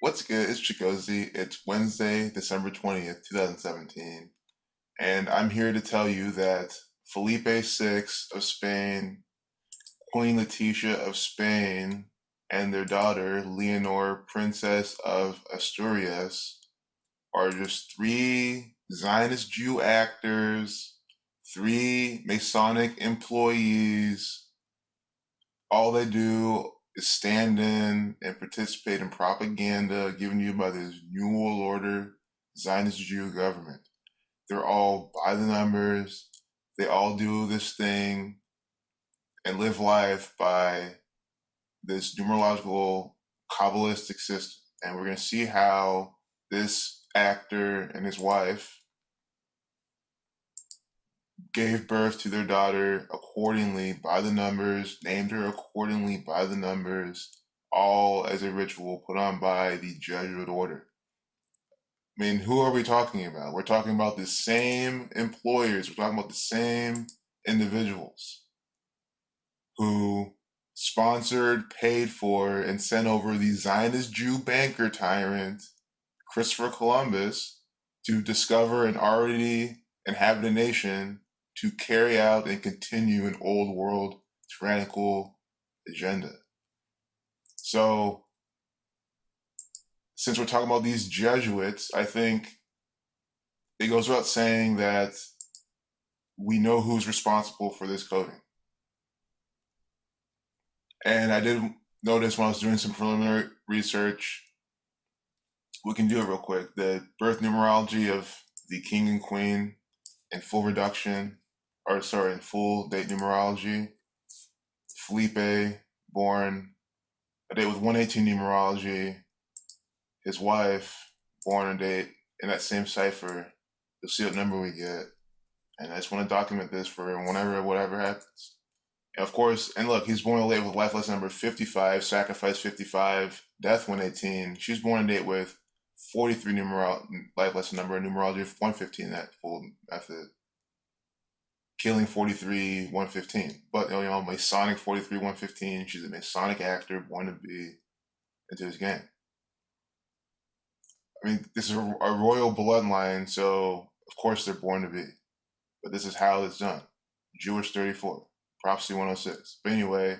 What's good? It's Chigozy. It's Wednesday, December 20th, 2017. And I'm here to tell you that Felipe VI of Spain, Queen Letizia of Spain, and their daughter, Leonor, Princess of Asturias, are just three Zionist Jew actors, three Masonic employees. All they do is stand in and participate in propaganda given to you by this New World Order Zionist Jew government. They're all by the numbers. They all do this thing and live life by this numerological Kabbalistic system. And we're going to see how this actor and his wife gave birth to their daughter accordingly by the numbers, named her accordingly by the numbers, all as a ritual put on by the Jesuit order. I mean, who are we talking about? We're talking about the same employers, we're talking about the same individuals who sponsored, paid for, and sent over the Zionist Jew banker tyrant, Christopher Columbus, to discover an already inhabited nation to carry out and continue an old world tyrannical agenda. So, since we're talking about these Jesuits, I think it goes without saying that we know who's responsible for this coding. And I did notice when I was doing some preliminary research, we can do it real quick. The birth numerology of the king and queen in full reduction, in full date numerology. Felipe, born a date with 118 numerology. His wife, born a date in that same cipher. You'll see what number we get. And I just want to document this for whatever happens. And of course, and look, he's born a date with life lesson number 55, sacrifice 55, death 118. She's born a date with 43 life lesson number, numerology of 115, that full method. Killing 43, 115. But, Masonic 43, 115. She's a Masonic actor born to be into his gang. I mean, this is a royal bloodline, so of course they're born to be. But this is how it's done. Jewish 34, Prophecy 106. But anyway,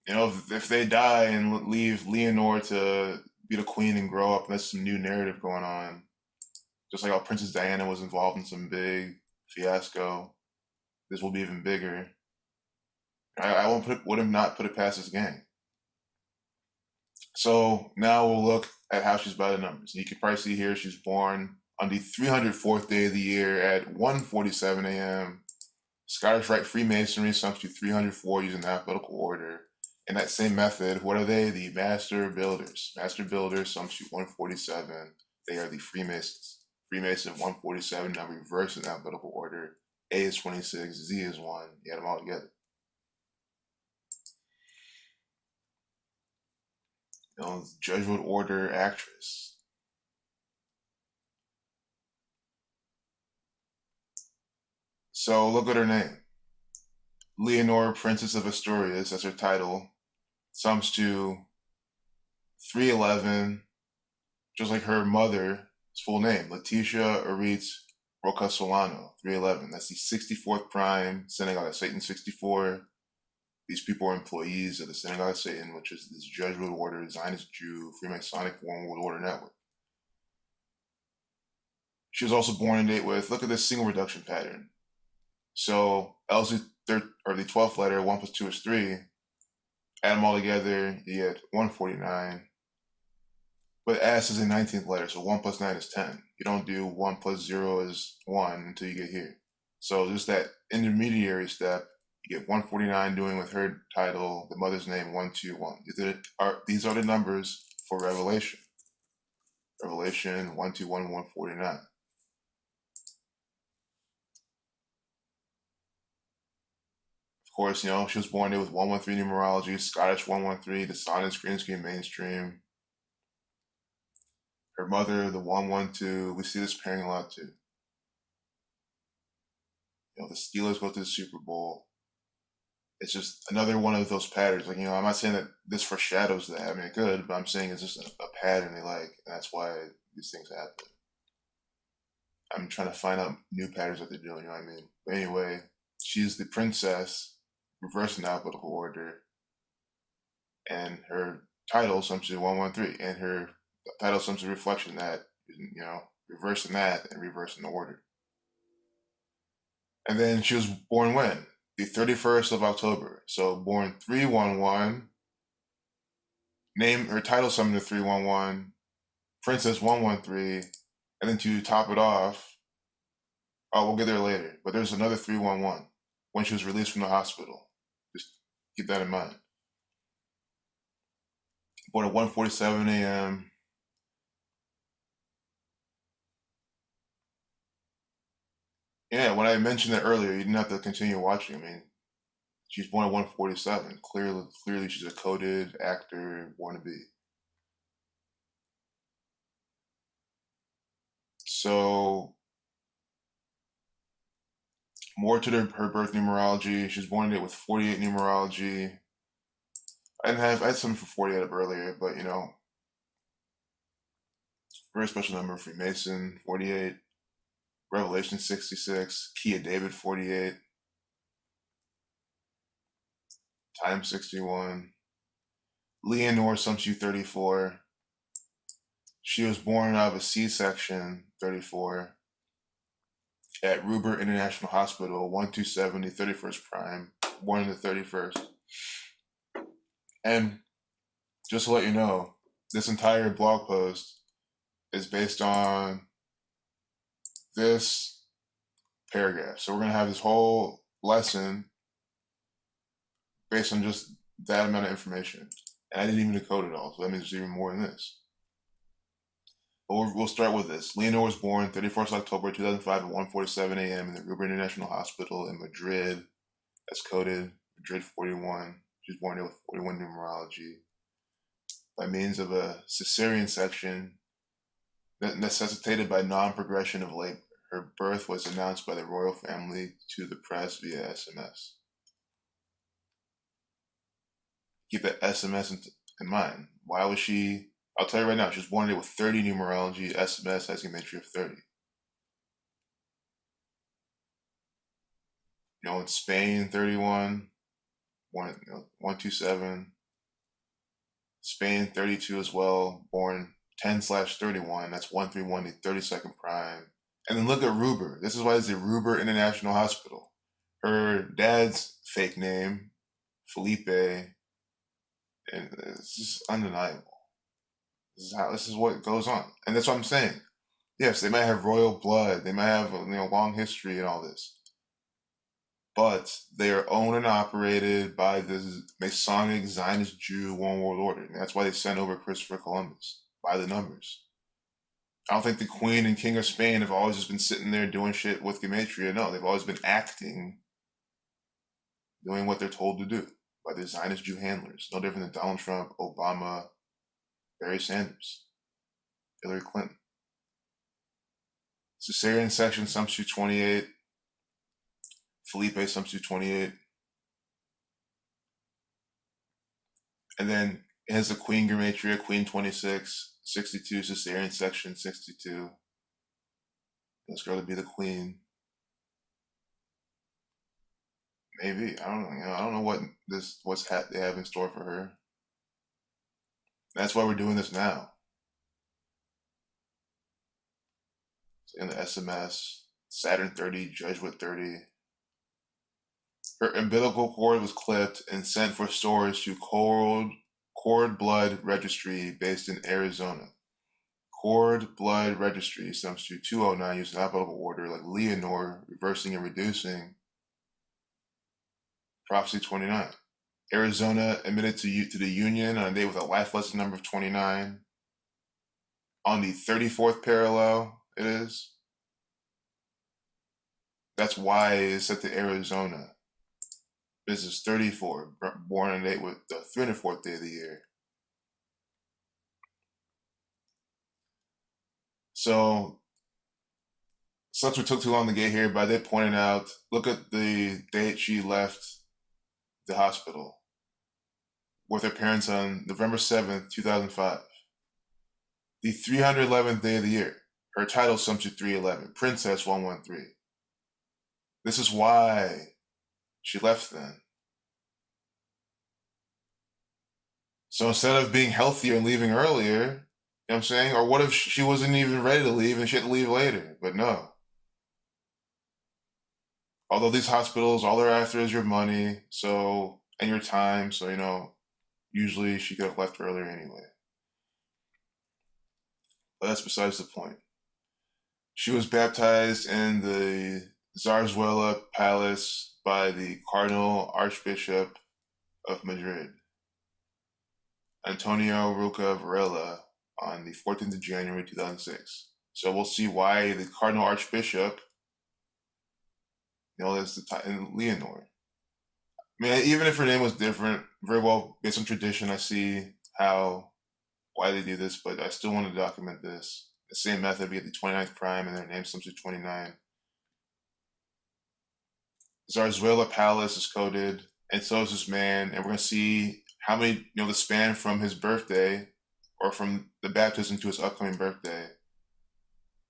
if they die and leave Leonor to be the queen and grow up, and there's some new narrative going on. Just like how Princess Diana was involved in some big fiasco, this will be even bigger. I would have not put it past this gang. So now we'll look at how she's by the numbers. You can probably see here she's born on the 304th day of the year at 1:47 a.m. Scottish Rite Freemasonry sums to 304 using alphabetical order. In that same method, what are they? The Master Builders. Master Builders sums to 147. They are the Freemasons. Freemason 147, now reversed in alphabetical order. A is 26, Z is 1. You add them all together. Jesuit order actress. So look at her name. Leonor, Princess of Asturias, that's her title. Sums to 311, just like her mother's full name, Letizia Aritz Roca Solano, 311. That's the 64th prime synagogue of Satan, 64. These people are employees of the Synagogue of Satan, which is this Jesuit order, Zionist Jew, Freemasonic One World Order network. She was also born in date with, look at this single reduction pattern. So L's the 12th letter, 1 plus 2 is 3. Add them all together, you get 149. But S is a 19th letter, so 1 plus 9 is 10. You don't do 1 plus 0 is 1 until you get here. So just that intermediary step, you get 149 doing with her title, the mother's name, 121. These are the numbers for Revelation. Revelation 121, 149. Of course, she was born there with 113 numerology, Scottish 113, the silent screen screen mainstream. Her mother, the 112, we see this pairing a lot too. The Steelers go to the Super Bowl. It's just another one of those patterns. I'm not saying that this foreshadows that. I mean, it could, but I'm saying it's just a pattern they like, and that's why these things happen. I'm trying to find out new patterns that they're doing, you know what I mean? But anyway, she's the princess, reversed in alphabetical order, and her title sums to 113, and her title sums to reflection that, reversing that and reversing the order. And then she was born when? The 31st of October. So born 311. Name her title summoned to 311. Princess 113. And then to top it off, oh, we'll get there later. But there's another 311 when she was released from the hospital. Just keep that in mind. Born at 1:47 a.m. Yeah, when I mentioned it earlier, you didn't have to continue watching. I mean, she's born at 1:47. Clearly, she's a coded actor born to be. So, more to her birth numerology. She was born today with 48 numerology. I had something for 48 up earlier, but very special number. Freemason 48, Revelation 66, Key of David 48, Time 61, Leonor Sumptu 34. She was born out of a C-section 34 at Ruber International Hospital 127, 31st Prime, born in the 31st. And just to let you know, this entire blog post is based on this paragraph. So we're going to have this whole lesson based on just that amount of information. And I didn't even decode it all, so that means there's even more than this. But we'll start with this. Leonor was born 31st October 2005 at 1:47 a.m. in the Ruber International Hospital in Madrid. That's coded Madrid 41. She was born here with 41 numerology. By means of a cesarean section necessitated by non-progression of labor. Her birth was announced by the royal family to the press via SMS. Keep that SMS in mind. Why was she? I'll tell you right now, she was born today with 30 numerology. SMS has gematria of 30. In Spain, 31, 127. Spain, 32 as well, born 10/31. That's 131, the 32nd prime. And then look at Ruber. This is why it's the Ruber International Hospital. Her dad's fake name, Felipe, and it's just undeniable. This is what goes on. And that's what I'm saying. Yes, they might have royal blood, they might have a long history and all this. But they are owned and operated by the Masonic Zionist Jew One World Order. And that's why they sent over Christopher Columbus by the numbers. I don't think the Queen and King of Spain have always just been sitting there doing shit with gematria. No, they've always been acting, doing what they're told to do by the Zionist Jew handlers. No different than Donald Trump, Obama, Barry Sanders, Hillary Clinton. Caesarean section Sumptu 28. Felipe Sumptu 28. And then it has the Queen gematria, Queen 26, 62, Caesarean section 62. This girl to be the queen. Maybe. I don't know. I don't know what's they have in store for her. That's why we're doing this now. So in the SMS, Saturn 30, Jesuit 30. Her umbilical cord was clipped and sent for storage to Cord Blood Registry based in Arizona. Cord Blood Registry sums to 209 using alphabetical order like Leonor, reversing and reducing. Prophecy 29. Arizona admitted to the Union on a day with a life lesson number of 29. On the 34th parallel, it is. That's why it's set to Arizona. This is 34, born on a date with the 304th day of the year. So, since we took too long to get here, but I did point it out. Look at the date she left the hospital with her parents on November 7th, 2005. The 311th day of the year. Her title sums to 311, Princess 113. This is why she left then. So instead of being healthier and leaving earlier, you know what I'm saying? Or what if she wasn't even ready to leave and she had to leave later? But no. Although these hospitals, all they're after is your money, so, and your time, so, usually she could have left earlier anyway. But that's besides the point. She was baptized in the Zarzuela Palace by the Cardinal Archbishop of Madrid, Antonio Roca Varela, on the 14th of January 2006. So we'll see why the Cardinal Archbishop, that's in Leonor. I mean, even if her name was different, very well based on tradition, I see why they do this, but I still want to document this. The same method, we get the 29th prime and their name sums to 29. Zarzuela Palace is coded, and so is this man, and we're going to see how many, the span from his birthday or from the baptism to his upcoming birthday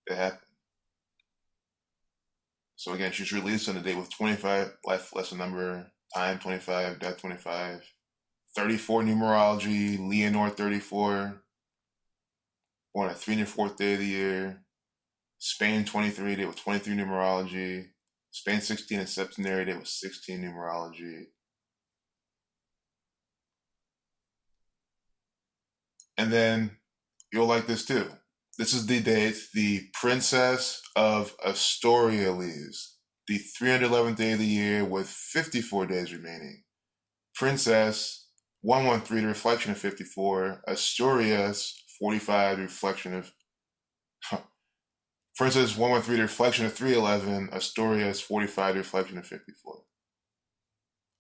that happened. So again, she's released on the date with 25, life lesson number, time 25, death 25, 34 numerology, Leonor 34, born at 304th day of the year, Spain 23, date with 23 numerology, Spain 16 and septenary, date with 16 numerology. And then you'll like this too. This is the date the Princess of Astoria leaves, the 311th day of the year with 54 days remaining. Princess 113, the reflection of 54. Asturias 45, the reflection of. Princess 113, the reflection of 311. Asturias 45, the reflection of 54.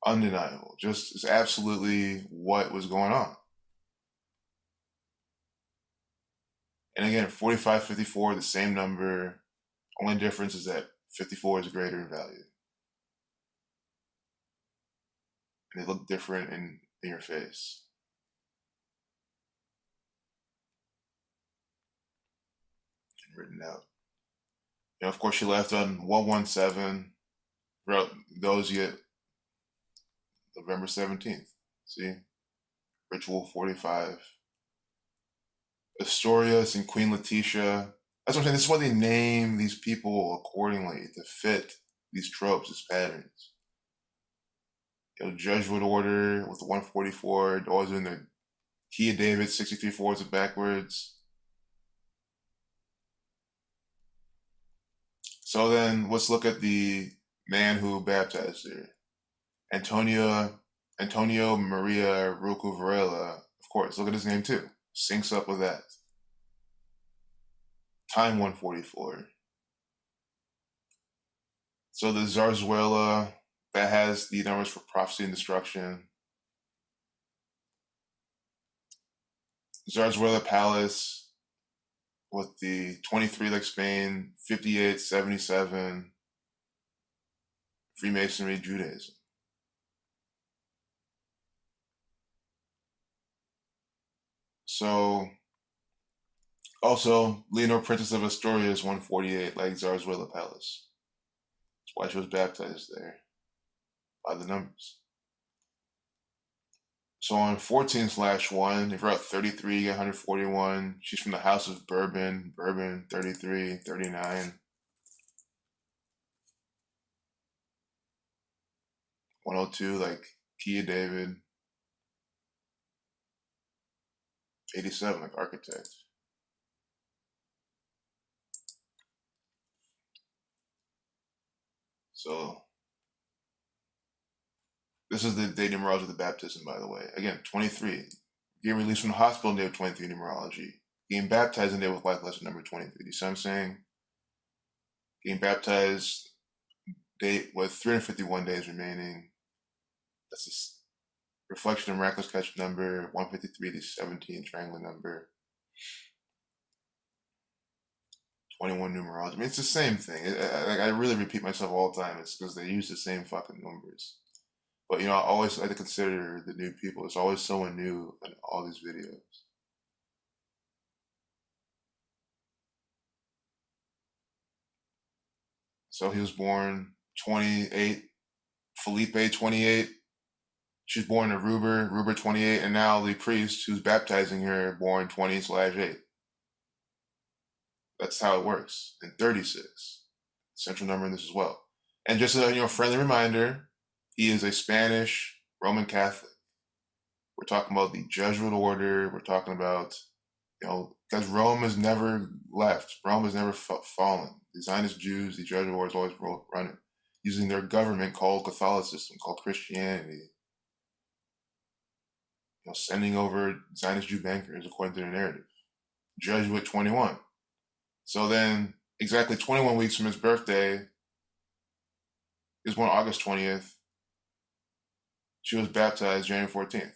Undeniable. Just is absolutely what was going on. And again, 45, 54, the same number. Only difference is that 54 is greater in value. And they look different in your face. And written out. Of course, she left on 117. Those yet November 17th. See? Ritual 45. Asturias and Queen Letizia. That's what I'm saying. This is why they name these people accordingly to fit these tropes, these patterns. Jesuit order with the 144, always in the Key of David, 63 forwards and backwards. So then let's look at the man who baptized her. Antonio Maria Rocco Varela. Of course, look at his name too. Syncs up with that. Time 144. So the Zarzuela, that has the numbers for prophecy and destruction. Zarzuela Palace with the 23 like Spain, 58, 77, Freemasonry, Judaism. So, also, Leonor, Princess of Astoria is 148, like Zarzuela Palace. That's why she was baptized there, by the numbers. So on 14/1, if you're at 33, 141, she's from the House of Bourbon, 33, 39. 102, like Key of David. 87, like Architect. So this is the day numerology of the baptism, by the way. Again, 23. Getting released from the hospital in day of 23 numerology. Getting baptized in day with life lesson number 23. You see what I'm saying? Getting baptized date with 351 days remaining. That's this reflection of miraculous catch number 153, the 17 triangular number. 21 numerology. I mean, it's the same thing. I really repeat myself all the time. It's because they use the same fucking numbers. But I always like to consider the new people. There's always someone new in all these videos. So he was born 28, Felipe 28. She's born to Ruber 28, and now the priest who's baptizing her born 20/8. That's how it works. And 36, central number in this as well. And just a friendly reminder, he is a Spanish Roman Catholic. We're talking about the Jesuit order. We're talking about, because Rome has never left. Rome has never fallen. The Zionist Jews, the Jesuit order is always running, using their government called Catholicism, called Christianity. Sending over Zionist Jew bankers according to their narrative. Jesuit 21. So then, exactly 21 weeks from his birthday, he was born August 20th. She was baptized January 14th.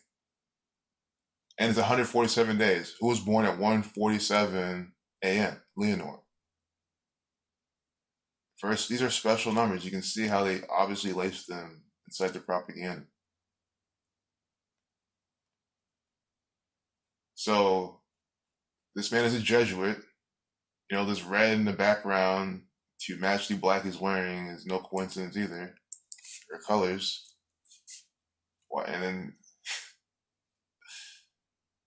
And it's 147 days. Who was born at 1:47 a.m.? Leonor. First, these are special numbers. You can see how they obviously laced them inside the propaganda. So, this man is a Jesuit. This red in the background to match the black he's wearing is no coincidence either. Their colors. And then,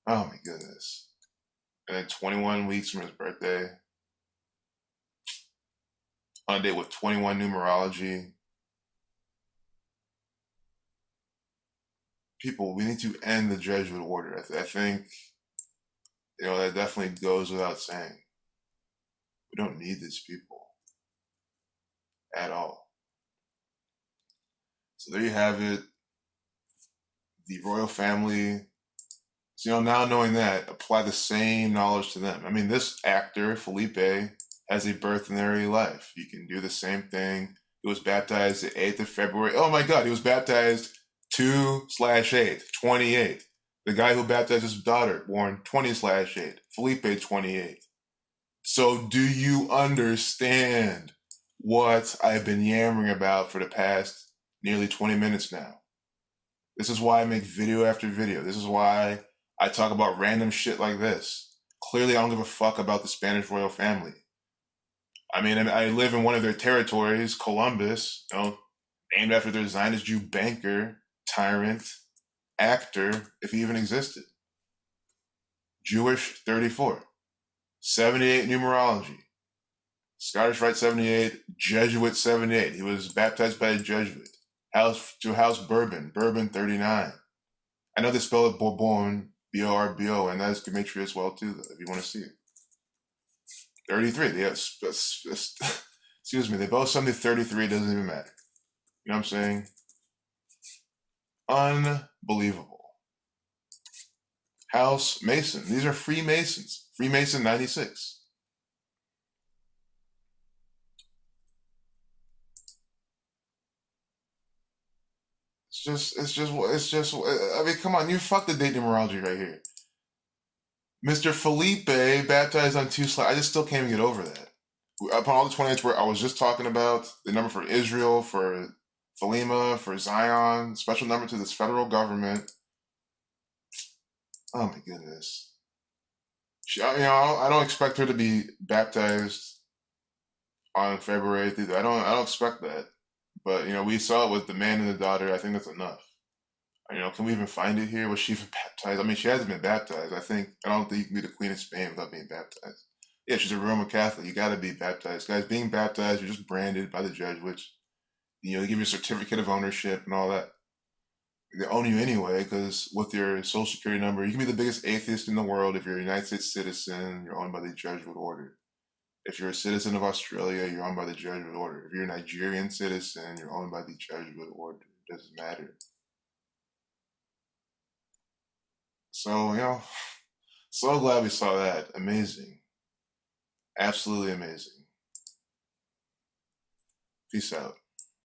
oh my goodness. And then 21 weeks from his birthday. On a date with 21 numerology. People, we need to end the Jesuit order. I think, that definitely goes without saying. We don't need these people at all. So there you have it. The royal family. So, now knowing that, apply the same knowledge to them. I mean, this actor, Felipe, has a birth and early life. You can do the same thing. He was baptized the 8th of February. Oh my God, he was baptized 2/8, 28. The guy who baptized his daughter, born 20/8, Felipe 28. So do you understand what I've been yammering about for the past nearly 20 minutes now? This is why I make video after video. This is why I talk about random shit like this. Clearly, I don't give a fuck about the Spanish royal family. I mean, I live in one of their territories, Columbus, named after their Zionist Jew banker, tyrant, actor, if he even existed. Jewish 34. 78 numerology. Scottish Rite 78, Jesuit 78. He was baptized by a Jesuit. House Bourbon 39. I know they spell it Bourbon, B-O-R-B-O, and that is Gematria as well too, though, if you want to see it. 33. Excuse me, they both send me 33, it doesn't even matter. You know what I'm saying? Unbelievable. House Mason. These are Freemasons. Freemason 96. It's just, I mean, come on, you fuck the date numerology right here. Mr. Felipe baptized on 2/. I just still can't even get over that. Upon all the 28s where I was just talking about, the number for Israel, for Thelema, for Zion, special number to this federal government. Oh my goodness. I don't expect her to be baptized on February 8th either. I don't expect that. But, we saw it with the man and the daughter. I think that's enough. Can we even find it here? Was she even baptized? I mean, she hasn't been baptized. I don't think you can be the Queen of Spain without being baptized. Yeah, she's a Roman Catholic. You got to be baptized. Guys, being baptized, you're just branded by the Jesuits. They give you a certificate of ownership and all that. They own you anyway, because with your social security number, you can be the biggest atheist in the world. If you're a United States citizen, you're owned by the Jesuit order. If you're a citizen of Australia, you're owned by the Jesuit order. If you're a Nigerian citizen, you're owned by the Jesuit order. It doesn't matter. So, so glad we saw that. Amazing. Absolutely amazing. Peace out.